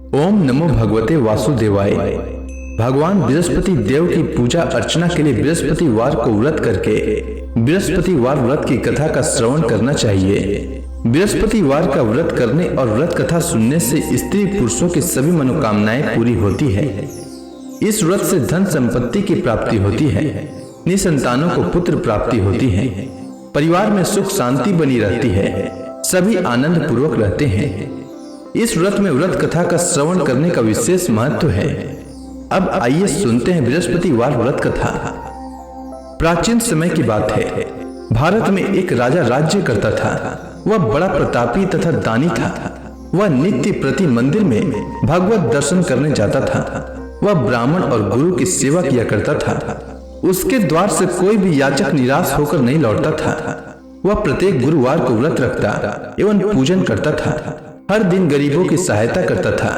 ओम नमो भगवते वासुदेवाय। भगवान बृहस्पति देव की पूजा अर्चना के लिए बृहस्पतिवार को व्रत करके बृहस्पतिवार व्रत की कथा का श्रवण करना चाहिए। बृहस्पतिवार का व्रत करने और व्रत कथा सुनने से स्त्री पुरुषों की सभी मनोकामनाएं पूरी होती है। इस व्रत से धन संपत्ति की प्राप्ति होती है, निसंतानों को पुत्र प्राप्ति होती है, परिवार में सुख शांति बनी रहती है, सभी आनंद पूर्वक रहते हैं। इस व्रत में व्रत कथा का श्रवण करने का विशेष महत्व है। अब आइए सुनते हैं बृहस्पतिवार व्रत कथा। प्राचीन समय की बात है। भारत में एक राजा राज्य करता था। वह बड़ा प्रतापी तथा दानी था। वह नित्य प्रति मंदिर में भगवत दर्शन करने जाता था। वह ब्राह्मण और गुरु की सेवा किया करता था। उसके द्वार से कोई भी याचक निराश होकर नहीं लौटता था। वह प्रत्येक गुरुवार को व्रत रखता एवं पूजन करता था। हर दिन गरीबों की सहायता करता था,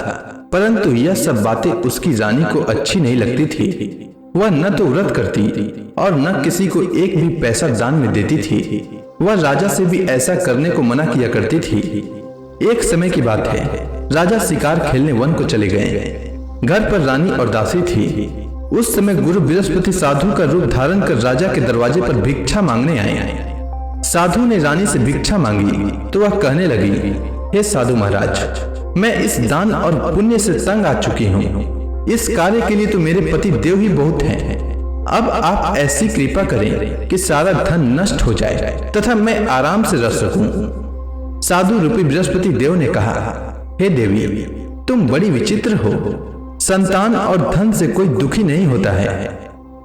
परंतु यह सब बातें उसकी रानी को अच्छी नहीं लगती थी। वह न तो व्रत करती और न किसी को एक भी पैसा दान में देती थी। वह राजा से भी ऐसा करने को मना किया करती थी। एक समय की बात है, राजा शिकार खेलने वन को चले गए। घर पर रानी और दासी थी। उस समय गुरु बृहस्पति साधु का रूप धारण कर राजा के दरवाजे पर भिक्षा मांगने आए। साधु ने रानी से भिक्षा मांगी तो वह कहने लगी, हे साधु महाराज, मैं इस दान और पुण्य से तंग आ चुकी हूँ। इस कार्य के लिए तो मेरे पति देव ही बहुत हैं। अब आप ऐसी कृपा करें कि सारा धन नष्ट हो जाए तथा मैं आराम से रह सकूं। साधु रूपी बृहस्पति देव ने कहा, हे देवी, तुम बड़ी विचित्र हो। संतान और धन से कोई दुखी नहीं होता है,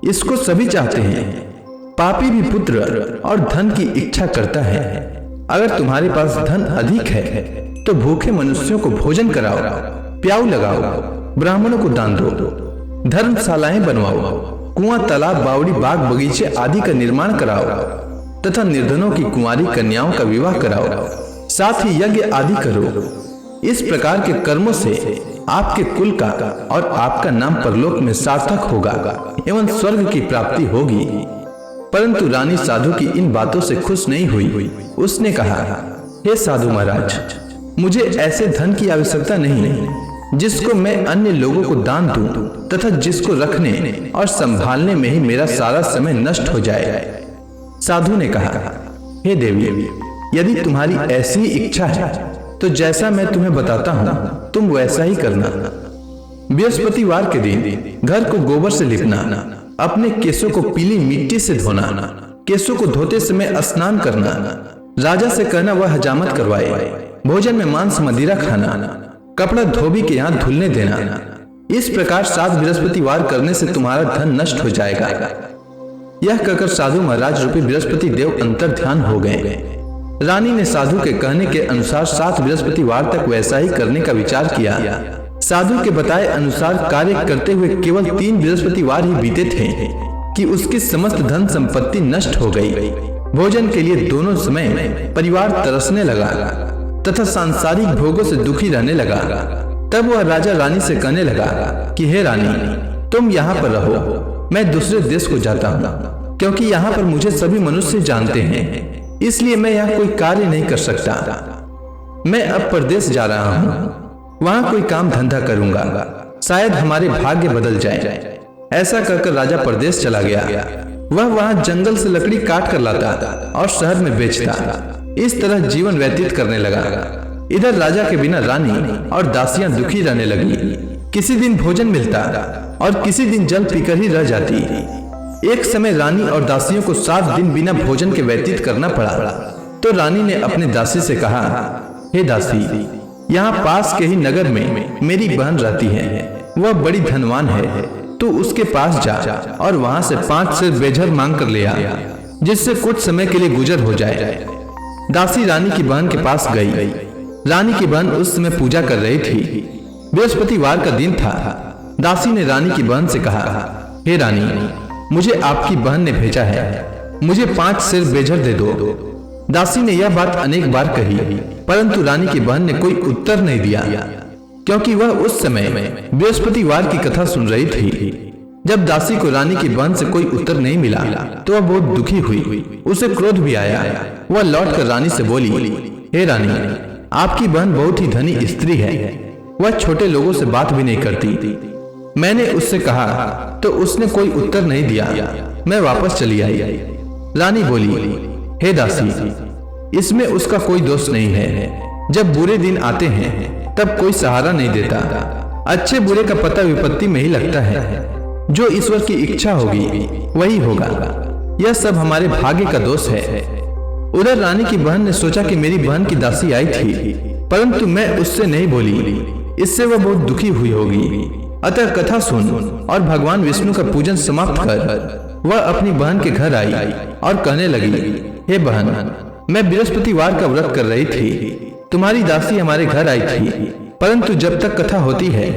इसको सभी चाहते हैं। पापी भी पुत्र और धन की इच्छा करता है। अगर तुम्हारे पास धन अधिक है तो भूखे मनुष्यों को भोजन कराओ, प्याऊ लगाओ, ब्राह्मणों को दान दो, धर्मशालाएं बनवाओ, कुआं, तालाब, बावड़ी, बाग, बगीचे आदि का निर्माण कराओ तथा निर्धनों की कुंवारी कन्याओं का विवाह कराओ, साथ ही यज्ञ आदि करो। इस प्रकार के कर्मों से आपके कुल का और आपका नाम परलोक में सार्थक होगा एवं स्वर्ग की प्राप्ति होगी। परंतु रानी साधु की इन बातों से खुश नहीं हुई। उसने कहा, हे साधु महाराज, मुझे ऐसे धन की आवश्यकता नहीं जिसको मैं अन्य लोगों को दान दूं तथा जिसको रखने और संभालने में ही मेरा सारा समय नष्ट हो जाए। साधु ने कहा, हे देवी, यदि तुम्हारी ऐसी इच्छा है तो जैसा मैं तुम्हें बताता हूँ तुम वैसा ही करना। बृहस्पतिवार के दिन घर को गोबर से लिपना, अपने केसों को पीली मिट्टी से धोना, केसों को धोते समय स्नान करना, राजा से कहना वह हजामत करवाए, भोजन में मांस मदिरा खाना, कपड़ा धोबी के यहाँ धुलने देना। इस प्रकार 7 बृहस्पतिवार करने से तुम्हारा धन नष्ट हो जाएगा। यह कहकर साधु महाराज रूपी बृहस्पति देव अंतर ध्यान हो गए। रानी ने साधु के कहने के अनुसार 7 बृहस्पतिवार तक वैसा ही करने का विचार किया। साधु के बताए अनुसार कार्य करते हुए केवल 3 बृहस्पतिवार ही बीते थे कि उसकी समस्त धन संपत्ति नष्ट हो गई। भोजन के लिए दोनों समय परिवार तरसने लगा तथा सांसारिक भोगों से दुखी रहने लगा। तब वह राजा रानी से कहने लगा कि हे रानी, तुम यहाँ पर रहो, मैं दूसरे देश को जाता हूँ, क्योंकि यहाँ पर मुझे सभी मनुष्य जानते हैं, इसलिए मैं यहाँ कोई कार्य नहीं कर सकता। मैं अब परदेश जा रहा हूँ, वहां कोई काम धंधा करूंगा, शायद हमारे भाग्य बदल जाए। ऐसा कहकर राजा परदेश चला गया। वह वहां जंगल से लकड़ी काट कर लाता और शहर में बेचता। इस तरह जीवन व्यतीत करने लगा। इधर राजा के बिना रानी और दासियां दुखी रहने लगी। किसी दिन भोजन मिलता और किसी दिन जल पीकर ही रह जाती। एक समय रानी और दासियों को 7 दिन बिना भोजन के व्यतीत करना पड़ा। तो रानी ने अपने दासी से कहा, हे दासी, यहाँ पास के ही नगर में मेरी बहन रहती है, वह बड़ी धनवान है, तू उसके पास जा और वहां से 5 सेर बेझर मांग कर ले आ, जिससे कुछ समय के लिए गुजर हो जाए। दासी रानी की बहन के पास गई। रानी की बहन उस समय पूजा कर रही थी। बृहस्पतिवार का दिन था। दासी ने रानी की बहन से कहा, हे रानी, मुझे आपकी बहन ने भेजा है, मुझे 5 सेर बेझर दे दो। दासी ने यह बात अनेक बार कही, परंतु रानी की बहन ने कोई उत्तर नहीं दिया, क्योंकि वह उस समय बृहस्पतिवार की कथा सुन रही थी। जब दासी को रानी की बहन से कोई उत्तर नहीं मिला तो वह बहुत दुखी हुई। उसे क्रोध भी आया। वह लौटकर रानी से बोली, हे रानी, आपकी बहन बहुत ही धनी स्त्री है, वह छोटे लोगों से बात भी नहीं करती। मैंने उससे कहा तो उसने कोई उत्तर नहीं दिया। मैं वापस चली आई। रानी बोली, हे दासी, इसमें उसका कोई दोष नहीं है। जब बुरे दिन आते हैं तब कोई सहारा नहीं देता। अच्छे बुरे का पता विपत्ति में ही लगता है। जो ईश्वर की इच्छा होगी वही होगा। यह सब हमारे भाग्य का दोष है। उधर रानी की बहन ने सोचा कि मेरी बहन की दासी आई थी, परंतु मैं उससे नहीं बोली। इससे वह बहुत दुखी हुई होगी। अतः कथा सुन और भगवान विष्णु का पूजन समाप्त कर वह अपनी बहन के घर आई और कहने लगी, हे बहन, मैं बृहस्पतिवार का व्रत कर रही थी। तुम्हारी दासी हमारे घर आई थी, परंतु जब तक कथा होती है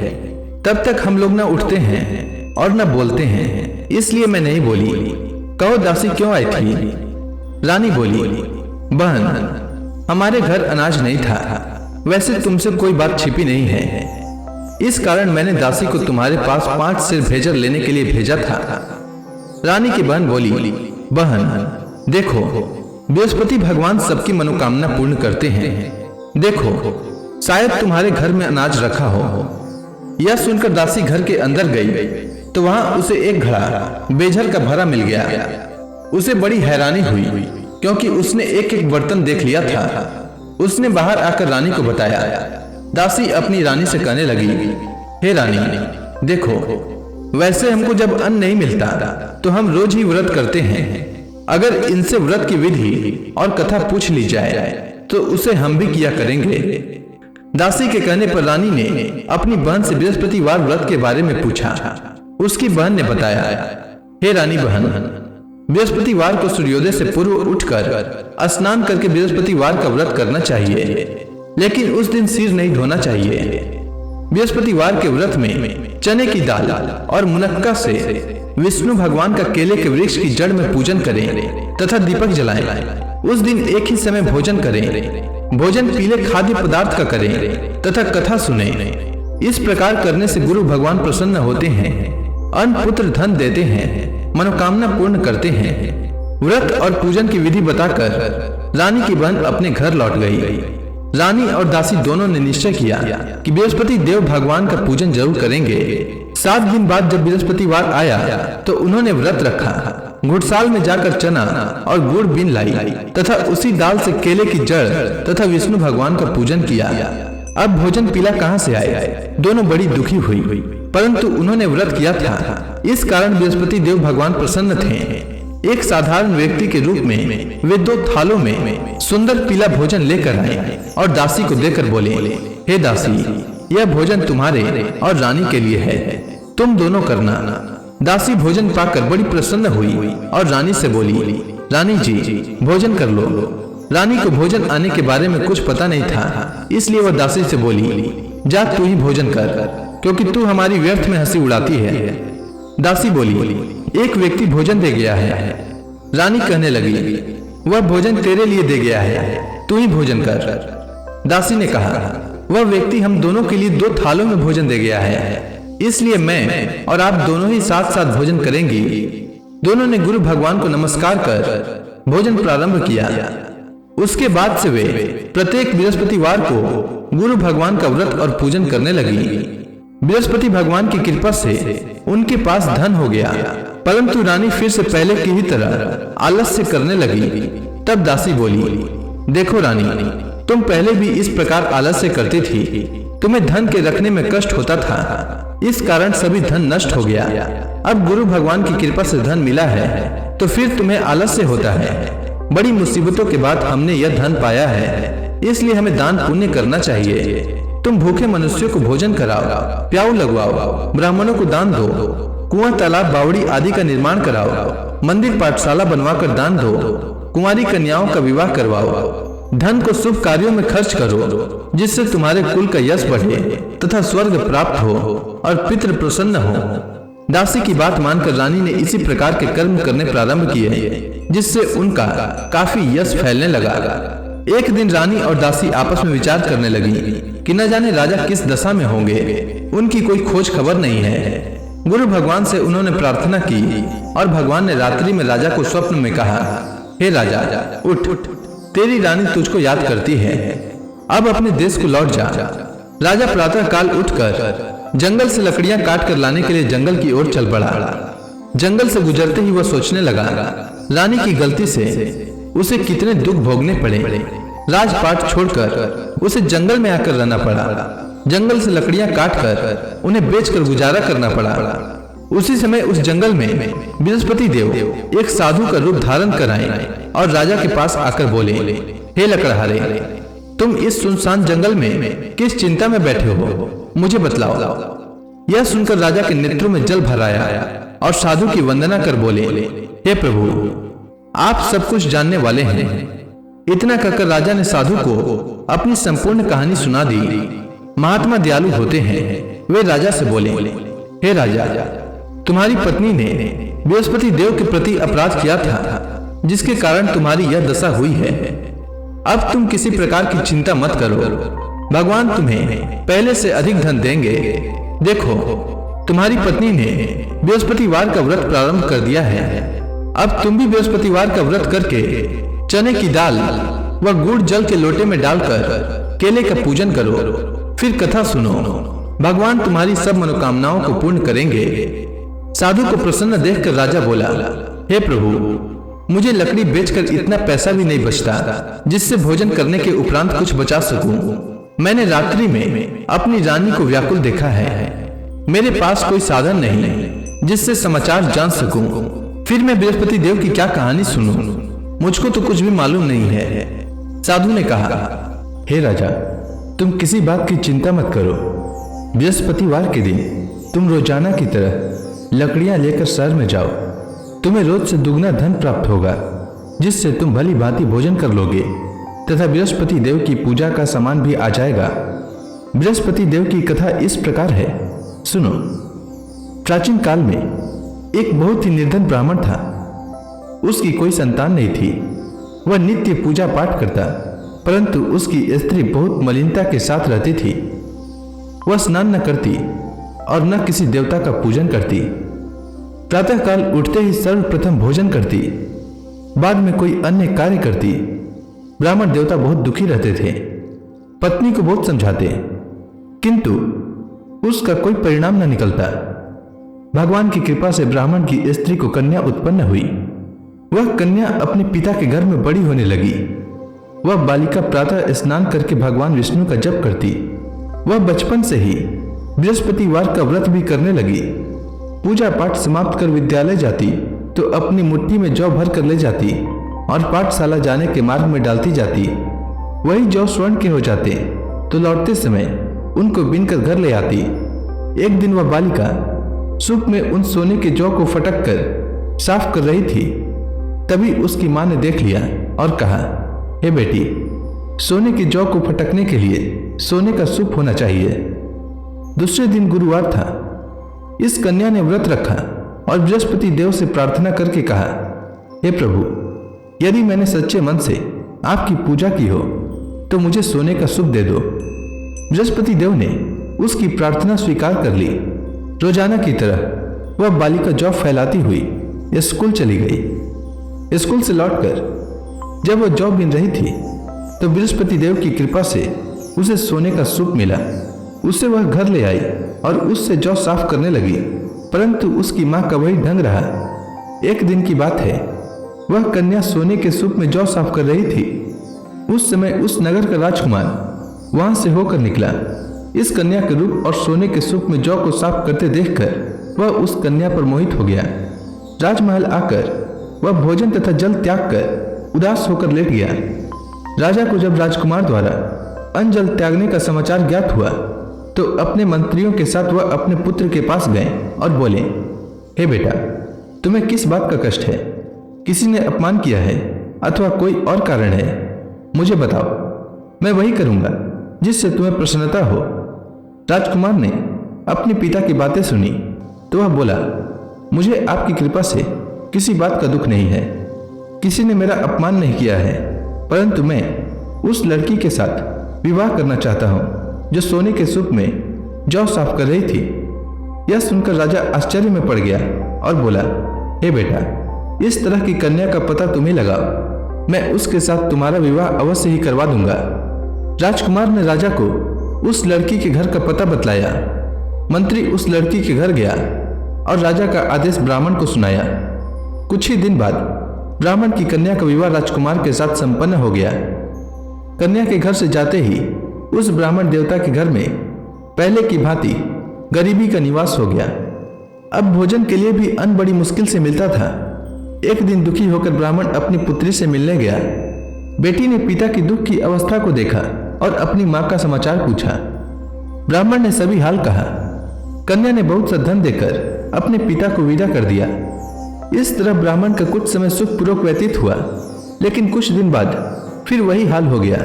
तब तक हम लोग न उठते हैं और न बोलते हैं, इसलिए मैं नहीं बोली। कहो दासी क्यों आई थी? रानी बोली, बहन, हमारे घर अनाज नहीं था। वैसे तुमसे कोई बात छिपी नहीं है, इस कारण मैंने दासी को तुम्हारे पास 5 सिर भेजर लेने के लिए भेजा था। रानी की बहन बोली, बहन देखो, बृहस्पति भगवान सबकी मनोकामना पूर्ण करते हैं। देखो, शायद तुम्हारे घर में अनाज रखा हो। यह सुनकर दासी घर के अंदर गई तो वहां उसे एक घड़ा बेझर का भरा मिल गया। उसे बड़ी हैरानी हुई क्योंकि उसने एक एक बर्तन देख लिया था। उसने बाहर आकर रानी को बताया। दासी अपनी रानी से कहने लगी, हे रानी, देखो, वैसे हमको जब अन्न नहीं मिलता तो हम रोज ही व्रत करते हैं। अगर इनसे व्रत की विधि और कथा पूछ ली जाए तो उसे हम भी किया करेंगे। दासी के कहने पर रानी ने अपनी बहन से बृहस्पतिवार व्रत के बारे में पूछा। उसकी बहन ने बताया, हे रानी बहन, बृहस्पतिवार को सूर्योदय से पूर्व उठकर स्नान करके बृहस्पतिवार का व्रत करना चाहिए, लेकिन उस दिन सिर नहीं धोना चाहिए। बृहस्पतिवार के व्रत में चने की दाल और मुनक्का से विष्णु भगवान का केले के वृक्ष की जड़ में पूजन करें तथा दीपक जलाएं। उस दिन एक ही समय भोजन करें। भोजन पीले खाद्य पदार्थ का करें तथा कथा सुने। इस प्रकार करने से गुरु भगवान प्रसन्न होते हैं, अन्न पुत्र धन देते हैं, मनोकामना पूर्ण करते हैं। व्रत और पूजन की विधि बताकर रानी की बहन अपने घर लौट गई। रानी और दासी दोनों ने निश्चय किया कि बृहस्पति देव भगवान का पूजन जरूर करेंगे। 7 दिन बाद जब बृहस्पतिवार आया तो उन्होंने व्रत रखा। घुड़साल में जाकर चना और गुड़ बीन लाई तथा उसी दाल से केले की जड़ तथा विष्णु भगवान का पूजन किया। अब भोजन पीला कहाँ से आए? दोनों बड़ी दुखी हुई, परंतु उन्होंने व्रत किया था, इस कारण बृहस्पति देव भगवान प्रसन्न थे। एक साधारण व्यक्ति के रूप में वे 2 थालों में सुंदर पीला भोजन लेकर आए और दासी को देकर बोले, हे दासी, यह भोजन तुम्हारे और रानी के लिए है, तुम दोनों करना। दासी भोजन पाकर बड़ी प्रसन्न हुई और रानी से बोली, रानी जी, भोजन कर लो। रानी को भोजन आने के बारे में कुछ पता नहीं था, इसलिए वह दासी से बोली, जा तू ही भोजन कर, क्योंकि तू हमारी व्यर्थ में हंसी उड़ाती है। दासी बोली, एक व्यक्ति भोजन दे गया है। रानी कहने लगी, वह भोजन तेरे लिए दे गया है, तू ही भोजन कर। दासी ने कहा, वह व्यक्ति हम दोनों के लिए 2 थालों में भोजन दे गया है, इसलिए मैं और आप दोनों ही साथ साथ भोजन करेंगी। दोनों ने गुरु भगवान को नमस्कार कर भोजन प्रारंभ किया। उसके बाद से वे प्रत्येक बृहस्पतिवार को गुरु भगवान का व्रत और पूजन करने लगी। बृहस्पति भगवान की कृपा से उनके पास धन हो गया, परंतु रानी फिर से पहले की ही तरह आलस्य करने लगी। तब दासी बोली, देखो रानी, तुम पहले भी इस प्रकार आलस्य करती थी, तुम्हें धन के रखने में कष्ट होता था, इस कारण सभी धन नष्ट हो गया। अब गुरु भगवान की कृपा से धन मिला है तो फिर तुम्हें आलस्य होता है। बड़ी मुसीबतों के बाद हमने यह धन पाया है, इसलिए हमें दान पुण्य करना चाहिए। तुम भूखे मनुष्यों को भोजन कराओ, प्याऊ लगवाओ, ब्राह्मणों को दान दो, कुआं तालाब बावड़ी आदि का निर्माण कराओ, मंदिर पाठशाला बनवाकर दान दो, कुंवारी कन्याओं का विवाह करवाओ। धन को शुभ कार्यों में खर्च करो, जिससे तुम्हारे कुल का यश बढ़े तथा स्वर्ग प्राप्त हो और पितृ प्रसन्न हो। दासी की बात मानकर रानी ने इसी प्रकार के कर्म करने प्रारंभ किए, जिससे उनका काफी यश फैलने लगा। एक दिन रानी और दासी आपस में विचार करने लगी कि न जाने राजा किस दशा में होंगे, उनकी कोई खोज खबर नहीं है। गुरु भगवान से उन्होंने प्रार्थना की और भगवान ने रात्रि में राजा को स्वप्न में कहा, हे राजा, उठ, तेरी रानी तुझको याद करती है, अब अपने देश को लौट जा। राजा प्रातः काल उठकर जंगल से लकड़ियां काट कर लाने के लिए जंगल की ओर चल पड़ा। जंगल से गुजरते ही वह सोचने लगा, रानी की गलती से उसे कितने दुख भोगने पड़े। राजपाट छोड़कर उसे जंगल में आकर रहना पड़ा। जंगल से लकड़ियां काटकर उन्हें बेचकर गुजारा करना पड़ा। उसी समय उस जंगल में बृहस्पति देव एक साधु का रूप धारण कर आए और राजा के पास आकर बोले, हे लकड़हारे, तुम इस सुनसान जंगल में किस चिंता में बैठे हो, मुझे बतलाओ। यह सुनकर राजा के नेत्रों में जल भर आया और साधु की वंदना कर बोले, हे प्रभु, आप सब कुछ जानने वाले हैं। इतना कहकर राजा ने साधु को अपनी संपूर्ण कहानी सुना दी। महात्मा दयालु होते हैं। वे राजा से बोले, हे राजा, तुम्हारी पत्नी ने बृहस्पति देव के प्रति अपराध किया था, जिसके कारण तुम्हारी यह दशा हुई है। अब तुम किसी प्रकार की चिंता मत करो, भगवान तुम्हें पहले से अधिक धन देंगे। देखो, तुम्हारी पत्नी ने बृहस्पतिवार का व्रत प्रारंभ कर दिया है। अब तुम भी बृहस्पतिवार का व्रत करके चने की दाल व गुड़ जल के लोटे में डालकर केले का पूजन करो, फिर कथा सुनो। भगवान तुम्हारी सब मनोकामनाओं को पूर्ण करेंगे। साधु को प्रसन्न देखकर राजा बोला, हे प्रभु, मुझे लकड़ी बेचकर इतना पैसा भी नहीं बचता जिससे भोजन करने के उपरांत कुछ बचा सकूं। मैंने रात्रि में अपनी रानी को व्याकुल देखा है। मेरे पास कोई साधन नहीं जिससे समाचार जान सकूं। फिर मैं बृहस्पति देव की क्या कहानी सुनूं? मुझको तो कुछ भी मालूम नहीं है। साधु ने कहा, हे राजा, तुम किसी बात की चिंता मत करो। बृहस्पतिवार के दिन तुम रोजाना की तरह लकड़ियां लेकर शहर में जाओ। तुम्हें रोज से दुगना धन प्राप्त होगा, जिससे तुम भली भांति भोजन कर लोगे तथा बृहस्पति देव की पूजा का सामान भी आ जाएगा। बृहस्पति देव की कथा इस प्रकार है, सुनो। प्राचीन काल में एक बहुत ही निर्धन ब्राह्मण था। उसकी कोई संतान नहीं थी। वह नित्य पूजा पाठ करता, परंतु उसकी स्त्री बहुत मलिनता के साथ रहती थी। वह स्नान न करती और न किसी देवता का पूजन करती। प्रातःकाल उठते ही सर्वप्रथम भोजन करती, बाद में कोई अन्य कार्य करती। ब्राह्मण देवता बहुत दुखी रहते थे। पत्नी को बहुत समझाते, किंतु उसका कोई परिणाम न निकलता। भगवान की कृपा से ब्राह्मण की स्त्री को कन्या उत्पन्न हुई। वह कन्या अपने पिता के घर में बड़ी होने लगी। वह बालिका प्रातः स्नान करके भगवान विष्णु का जप करती। वह बचपन से ही बृहस्पतिवार का व्रत भी करने लगी। पूजा पाठ समाप्त कर विद्यालय जाती तो अपनी मुट्ठी में जौ भर कर ले जाती और पाठशाला जाने के मार्ग में डालती जाती। वही जौ स्वर्ण के हो जाते तो लौटते समय उनको बीनकर घर ले आती। एक दिन वह बालिका सूप में उन सोने के जौ को फटक कर साफ कर रही थी। तभी उसकी मां ने देख लिया और कहा, हे बेटी, सोने के जौ को फटकने के लिए सोने का सूप होना चाहिए। दूसरे दिन गुरुवार था। इस कन्या ने व्रत रखा और बृहस्पति देव से प्रार्थना करके कहा, हे प्रभु, यदि मैंने सच्चे मन से आपकी पूजा की हो तो मुझे सोने का सूप दे दो। बृहस्पति देव ने उसकी प्रार्थना स्वीकार कर ली। रोजाना की तरह वह बालिका जौ फैलाती हुई स्कूल चली गई। स्कूल से लौटकर जब वह जौ बीन रही थी तो बृहस्पति देव की कृपा से उसे सोने का सूप मिला। उसे वह घर ले आई और उससे जौ साफ करने लगी, परंतु उसकी मां का वही ढंग रहा। एक दिन की बात है, वह कन्या सोने के सूप में जौ साफ कर रही थी। उस समय उस नगर का राजकुमार वहां से होकर निकला। इस कन्या के रूप और सोने के सूप में जौ को साफ करते देखकर वह उस कन्या पर मोहित हो गया। राजमहल आकर वह भोजन तथा जल त्याग कर उदास होकर लेट गया। राजा को जब राजकुमार द्वारा अन्न जल त्यागने का समाचार ज्ञात हुआ तो अपने मंत्रियों के साथ वह अपने पुत्र के पास गए और बोले, हे बेटा, तुम्हें किस बात का कष्ट है? किसी ने अपमान किया है अथवा कोई और कारण है? मुझे बताओ, मैं वही करूंगा जिससे तुम्हें प्रसन्नता हो। राजकुमार ने अपने पिता की बातें सुनी तो वह बोला, मुझे आपकी कृपा से किसी बात का दुख नहीं है। किसी ने मेरा अपमान नहीं किया है, परंतु मैं उस लड़की के साथ विवाह करना चाहता हूं जो सोने के सूप में जौ साफ कर रही थी। यह सुनकर राजा आश्चर्य में पड़ गया और बोला, हे बेटा, इस तरह की कन्या का पता तुम्हें लगाओ। मैं उसके साथ तुम्हारा विवाह अवश्य ही करवा दूंगा। राजकुमार ने राजा को उस लड़की के घर का पता बतलाया। मंत्री उस लड़की के घर गया और राजा का आदेश ब्राह्मण को सुनाया। कुछ ही दिन बाद ब्राह्मण की कन्या का विवाह राजकुमार के साथ संपन्न हो गया। कन्या के घर से जाते ही उस ब्राह्मण देवता के घर में पहले की भांति गरीबी का निवास हो गया। अब भोजन के लिए भी अन्न बड़ी मुश्किल से मिलता था। एक दिन दुखी होकर ब्राह्मण अपनी पुत्री से मिलने गया। बेटी ने पिता की दुख की अवस्था को देखा और अपनी मां का समाचार पूछा। ब्राह्मण ने सभी हाल कहा। कन्या ने बहुत सा धन देकर अपने पिता को विदा कर दिया। इस तरह ब्राह्मण का कुछ समय सुखपूर्वक व्यतीत हुआ, लेकिन कुछ दिन बाद फिर वही हाल हो गया।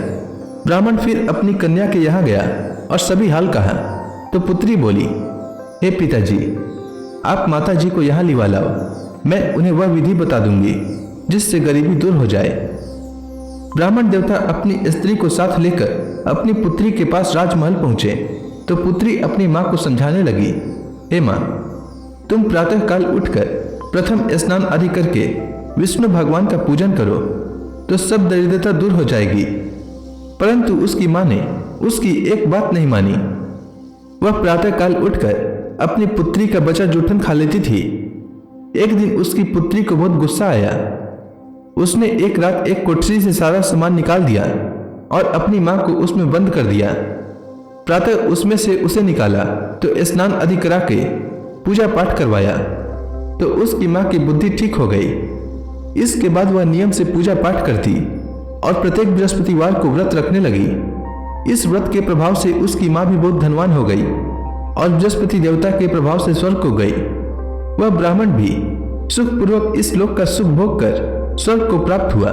ब्राह्मण फिर अपनी कन्या के यहाँ गया और सभी हाल कहा तो पुत्री बोली, हे पिताजी, आप माता जी को यहाँ लिवा लाओ, मैं उन्हें वह विधि बता दूंगी जिससे गरीबी दूर हो जाए। ब्राह्मण देवता अपनी स्त्री को साथ लेकर अपनी पुत्री के पास राजमहल पहुंचे तो पुत्री अपनी मां को समझाने लगी, हे मां, तुम प्रातः काल उठकर प्रथम स्नान आदि करके विष्णु भगवान का पूजन करो तो सब दरिद्रता दूर हो जाएगी। परंतु उसकी मां ने उसकी एक बात नहीं मानी। वह प्रातः काल उठकर अपनी पुत्री का बचा जूठन खा लेती थी। एक दिन उसकी पुत्री को बहुत गुस्सा आया। उसने एक रात एक कोठरी से सारा सामान निकाल दिया और अपनी मां को उसमें बंद कर दिया। प्रातः उसमें से उसे निकाला तो स्नान आदि करा के पूजा पाठ करवाया तो उसकी मां की बुद्धि ठीक हो गई। इसके बाद वह नियम से पूजा पाठ करती और प्रत्येक बृहस्पतिवार को व्रत रखने लगी। इस व्रत के प्रभाव से उसकी मां भी बहुत धनवान हो गई और बृहस्पति देवता के प्रभाव से स्वर्ग को गई। वह ब्राह्मण भी सुखपूर्वक इस लोक का सुख भोग कर स्वर्ग को प्राप्त हुआ।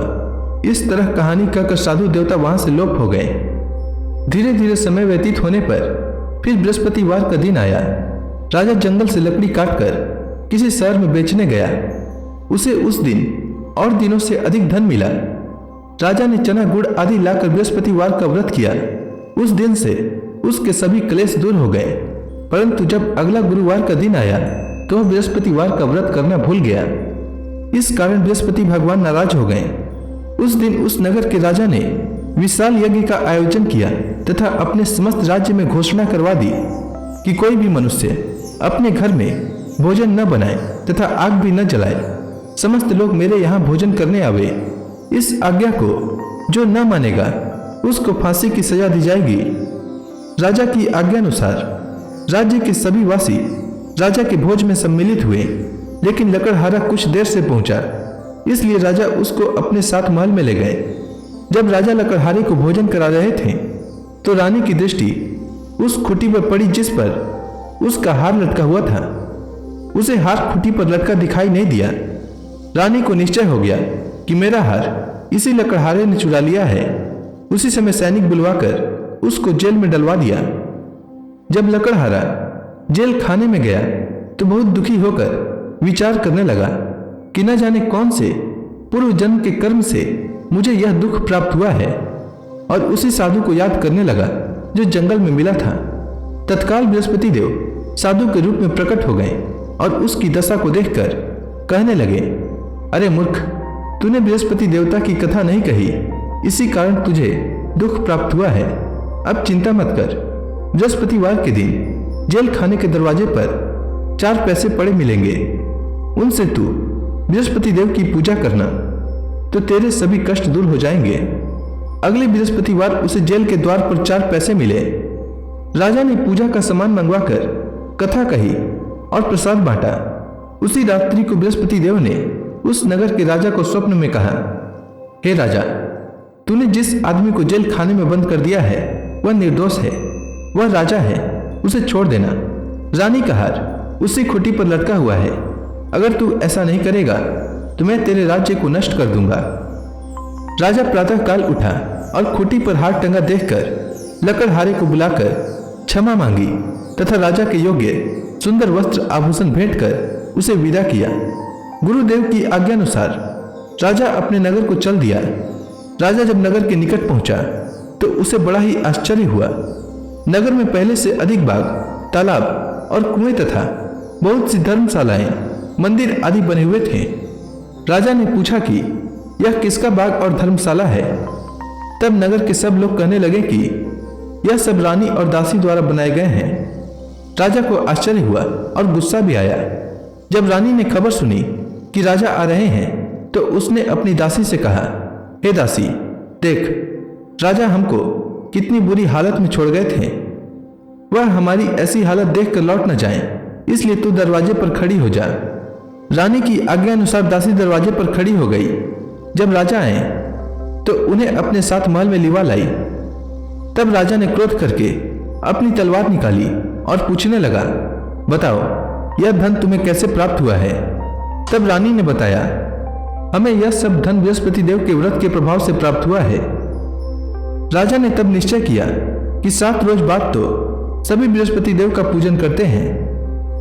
इस तरह कहानी कहकर साधु देवता वहां से लोप हो गए। धीरे धीरे समय व्यतीत होने पर फिर बृहस्पतिवार का दिन आया। राजा जंगल से लकड़ी काटकर किसी शहर में बेचने गया। उसे उस दिन और दिनों से अधिक धन मिला। राजा ने चना गुड़ आदि लाकर बृहस्पतिवार का व्रत किया। उस दिन से उसके सभी क्लेश दूर हो गए। परंतु जब अगला गुरुवार का दिन आया तो वह बृहस्पतिवार का व्रत करना भूल गया। इस कारण बृहस्पति भगवान नाराज हो गए। उस दिन उस नगर के राजा ने विशाल यज्ञ का आयोजन किया तथा अपने समस्त राज्य में घोषणा करवा दी कि कोई भी मनुष्य अपने घर में भोजन न बनाए तथा आग भी न जलाए। समस्त लोग मेरे यहाँ भोजन करने आवे। इस आज्ञा को जो न मानेगा उसको फांसी की सजा दी जाएगी। राजा की आज्ञानुसार राज्य के सभी वासी राजा के भोज में सम्मिलित हुए, लेकिन लकड़हारा कुछ देर से पहुंचा, इसलिए राजा उसको अपने साथ महल में ले गए। जब राजा लकड़हारे को भोजन करा रहे थे तो रानी की दृष्टि उस खुटी पर पड़ी जिस पर उसका हार लटका हुआ था। उसे हार खुटी पर लटका दिखाई नहीं दिया। रानी को निश्चय हो गया कि मेरा हार इसी लकड़हारे ने चुरा लिया है। उसी समय सैनिक बुलवाकर उसको जेल में डलवा दिया। जब लकड़हारा जेल खाने में गया तो बहुत दुखी होकर विचार करने लगा कि न जाने कौन से पूर्व जन्म के कर्म से मुझे यह दुख प्राप्त हुआ है, और उसी साधु को याद करने लगा जो जंगल में मिला था। तत्काल बृहस्पति देव साधु के रूप में प्रकट हो गए और उसकी दशा को देखकर कहने लगे, अरे मूर्ख, तूने बृहस्पति देवता की कथा नहीं कही, इसी कारण तुझे दुख प्राप्त हुआ है। अब चिंता मत कर। बृहस्पतिवार के दिन जेल खाने के दरवाजे पर 4 पैसे पड़े मिलेंगे। उनसे तू बृहस्पति देव की पूजा करना तो तेरे सभी कष्ट दूर हो जाएंगे। अगले बृहस्पतिवार उसे जेल के द्वार पर 4 पैसे मिले। राजा ने पूजा का सामान मंगवाकर कथा कही और प्रसाद बांटा। उसी रात्रि को बृहस्पति देव ने उस नगर के राजा को स्वप्न में कहा, हे राजा, तूने जिस आदमी को जेल खाने में बंद कर दिया है वह निर्दोष है, वह राजा है, उसे छोड़ देना। रानी का हार उसी खुटी पर लटका हुआ है। अगर तू ऐसा नहीं करेगा तो मैं तेरे राज्य को नष्ट कर दूंगा। राजा प्रातः काल उठा और खुटी पर हार टंगा देखकर लकड़हारे को बुलाकर क्षमा मांगी तथा राजा के योग्य सुंदर वस्त्र आभूषण भेंट कर उसे विदा किया। गुरुदेव की आज्ञानुसार राजा अपने नगर को चल दिया। राजा जब नगर के निकट पहुंचा तो उसे बड़ा ही आश्चर्य हुआ। नगर में पहले से अधिक बाग, तालाब और कुएं तथा बहुत सी धर्मशालाएं, मंदिर आदि बने हुए थे। राजा ने पूछा कि यह किसका बाग और धर्मशाला है। तब नगर के सब लोग कहने लगे कि यह सब रानी और दासी द्वारा बनाए गए हैं। राजा को आश्चर्य हुआ और गुस्सा भी आया। जब रानी ने खबर सुनी कि राजा आ रहे हैं तो उसने अपनी दासी से कहा, हे दासी, देख राजा हमको कितनी बुरी हालत में छोड़ गए थे। वह हमारी ऐसी हालत देखकर लौट न जाएं, इसलिए तू दरवाजे पर खड़ी हो जा। रानी की आज्ञा अनुसार दासी दरवाजे पर खड़ी हो गई। जब राजा आए तो उन्हें अपने साथ महल में लिवा लाई। तब राजा ने क्रोध करके अपनी तलवार निकाली और पूछने लगा, बताओ यह धन तुम्हें कैसे प्राप्त हुआ है? तब रानी ने बताया, हमें यह सब धन बृहस्पति देव के व्रत के प्रभाव से प्राप्त हुआ है। राजा ने तब निश्चय किया कि 7 रोज बाद तो सभी बृहस्पति देव का पूजन करते हैं,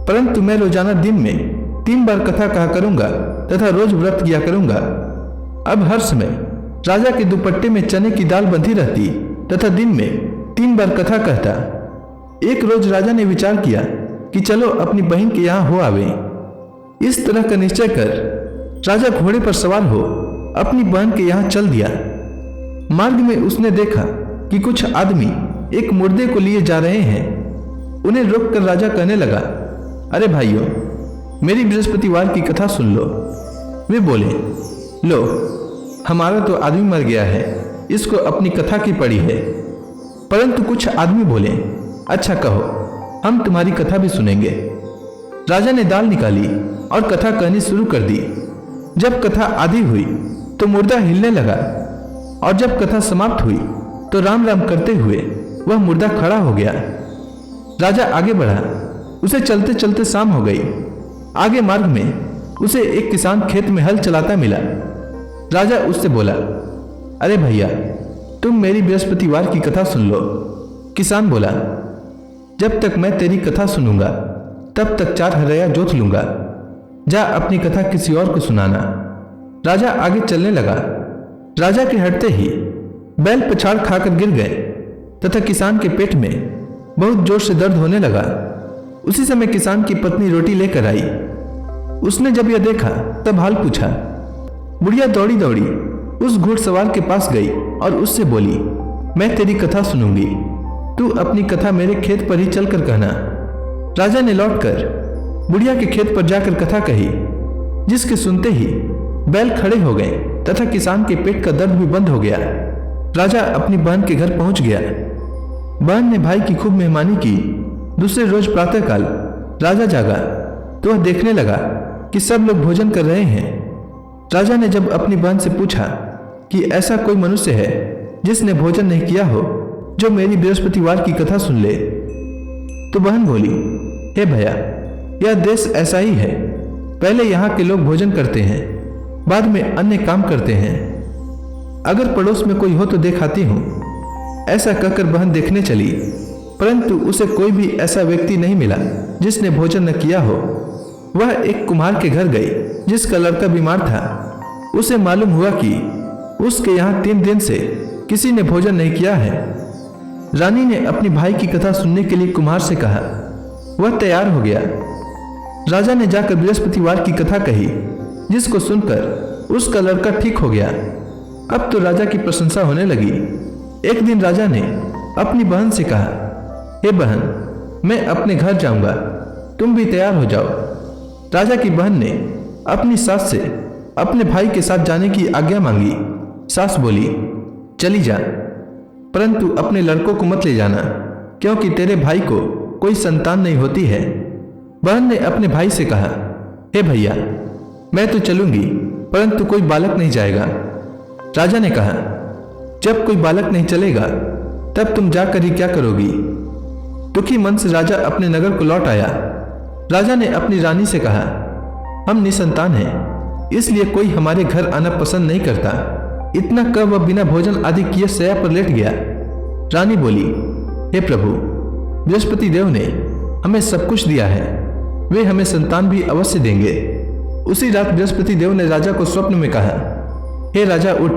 परंतु मैं रोजाना दिन में 3 बार कथा कहा करूंगा तथा रोज व्रत किया करूंगा। अब हर समय राजा के दुपट्टे में चने की दाल बंधी रहती तथा दिन में 3 बार कथा कहता। एक रोज राजा ने विचार किया कि चलो अपनी बहन के यहाँ हो आवे। इस तरह का निश्चय कर राजा घोड़े पर सवार हो अपनी बहन के यहाँ चल दिया। मार्ग में उसने देखा कि कुछ आदमी एक मुर्दे को लिए जा रहे हैं। उन्हें रोककर राजा कहने लगा, अरे भाइयों, मेरी बृहस्पतिवार की कथा सुन लो। वे बोले, लो हमारा तो आदमी मर गया है, इसको अपनी कथा की पड़ी है। परंतु कुछ आदमी बोले, अच्छा कहो, हम तुम्हारी कथा भी सुनेंगे। राजा ने दाल निकाली और कथा कहनी शुरू कर दी। जब कथा आधी हुई तो मुर्दा हिलने लगा और जब कथा समाप्त हुई तो राम राम करते हुए वह मुर्दा खड़ा हो गया। राजा आगे बढ़ा। उसे चलते चलते शाम हो गई। आगे मार्ग में उसे एक किसान खेत में हल चलाता मिला। राजा उससे बोला, अरे भैया, तुम मेरी बृहस्पतिवार की कथा सुन लो। किसान बोला, जब तक मैं तेरी कथा सुनूंगा तब तक 4 हरया जोत लूंगा। जा अपनी कथा किसी और को सुनाना। राजा आगे चलने लगा। राजा के हटते ही बैल पछाड़ खाकर गिर गए तथा किसान के पेट में बहुत जोर से दर्द होने लगा। उसी समय किसान की पत्नी रोटी लेकर आई। उसने जब यह देखा तब हाल पूछा। बुढ़िया दौड़ी दौड़ी उस घुड़सवार के पास गई और उससे बोली, मैं तेरी कथा सुनूंगी, तू अपनी कथा मेरे खेत पर ही चलकर कहना। राजा ने लौटकर बुढ़िया के खेत पर जाकर कथा कही, जिसके सुनते ही बैल खड़े हो गए तथा किसान के पेट का दर्द भी बंद हो गया। राजा अपनी बहन के घर पहुंच गया। बहन ने भाई की खूब मेहमानी की। दूसरे रोज प्रातःकाल राजा जागा तो वह देखने लगा कि सब लोग भोजन कर रहे हैं। राजा ने जब अपनी बहन से पूछा कि ऐसा कोई मनुष्य है जिसने भोजन नहीं किया हो जो मेरी बृहस्पतिवार की कथा सुन ले, तो बहन बोली, हे भैया, यह देश ऐसा ही है। पहले यहाँ के लोग भोजन करते हैं, बाद में अन्य काम करते हैं। अगर पड़ोस में कोई हो तो दिखाती हूँ। ऐसा कहकर बहन देखने चली, परंतु उसे कोई भी ऐसा व्यक्ति नहीं मिला जिसने भोजन न किया हो। वह एक कुम्हार के घर गई जिसका लड़का बीमार था। उसे मालूम हुआ कि उसके यहाँ 3 दिन से किसी ने भोजन नहीं किया है। रानी ने अपनी भाई की कथा सुनने के लिए कुम्हार से कहा। वह तैयार हो गया। राजा ने जाकर बृहस्पतिवार की कथा कही, जिसको सुनकर उसका लड़का ठीक हो गया। अब तो राजा की प्रशंसा होने लगी। एक दिन राजा ने अपनी बहन से कहा, हे बहन, मैं अपने घर जाऊंगा, तुम भी तैयार हो जाओ। राजा की बहन ने अपनी सास से अपने भाई के साथ जाने की आज्ञा मांगी। सास बोली, चली जा, परंतु अपने लड़कों को मत ले जाना, क्योंकि तेरे भाई को कोई संतान नहीं होती है। बहन ने अपने भाई से कहा, हे भैया, मैं तो चलूंगी, परंतु कोई बालक नहीं जाएगा। राजा ने कहा, जब कोई बालक नहीं चलेगा तब तुम जाकर ही क्या करोगी? दुखी मन से राजा अपने नगर को लौट आया। राजा ने अपनी रानी से कहा, हम निसंतान हैं, इसलिए कोई हमारे घर आना पसंद नहीं करता। इतना कह वह बिना भोजन आदि किए शैया पर लेट गया। रानी बोली, हे प्रभु, बृहस्पति देव ने हमें सब कुछ दिया है, वे हमें संतान भी अवश्य देंगे। उसी रात बृहस्पति देव ने राजा को स्वप्न में कहा, हे राजा, उठ,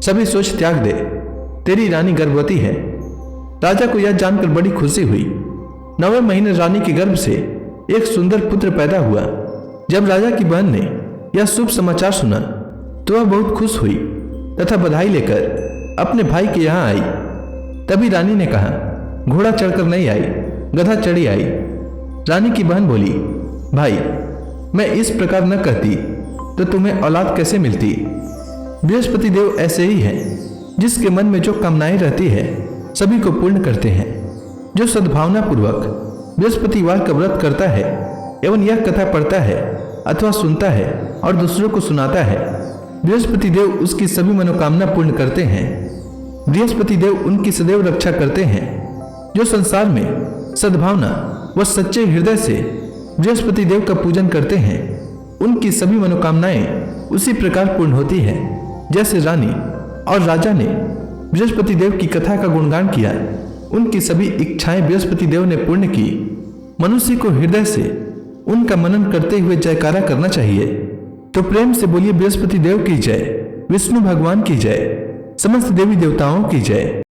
सभी सोच त्याग दे, तेरी रानी गर्भवती है। राजा को यह जानकर बड़ी खुशी हुई। 9वें महीने रानी के गर्भ से एक सुंदर पुत्र पैदा हुआ। जब राजा की बहन ने यह शुभ समाचार सुना तो वह बहुत खुश हुई तथा बधाई लेकर अपने भाई के यहाँ आई। तभी रानी ने कहा, घोड़ा चढ़कर नहीं आई, गधा चढ़ी आई। रानी की बहन बोली, भाई मैं इस प्रकार न कहती तो तुम्हें औलाद कैसे मिलती। बृहस्पति देव ऐसे ही हैं, जिसके मन में जो कामनाएं रहती है सभी को पूर्ण करते हैं। जो सद्भावना पूर्वक बृहस्पतिवार का व्रत करता है एवं यह कथा पढ़ता है अथवा सुनता है और दूसरों को सुनाता है, बृहस्पति देव उसकी सभी मनोकामना पूर्ण करते हैं। बृहस्पति देव उनकी सदैव रक्षा करते हैं। जो संसार में सद्भावना व सच्चे हृदय से बृहस्पति देव का पूजन करते हैं, उनकी सभी मनोकामनाएं उसी प्रकार पूर्ण होती है जैसे रानी और राजा ने बृहस्पति देव की कथा का गुणगान किया। उनकी सभी इच्छाएं बृहस्पति देव ने पूर्ण की। मनुष्य को हृदय से उनका मनन करते हुए जयकारा करना चाहिए। तो प्रेम से बोलिए, बृहस्पति देव की जय, विष्णु भगवान की जय, समस्त देवी देवताओं की जय।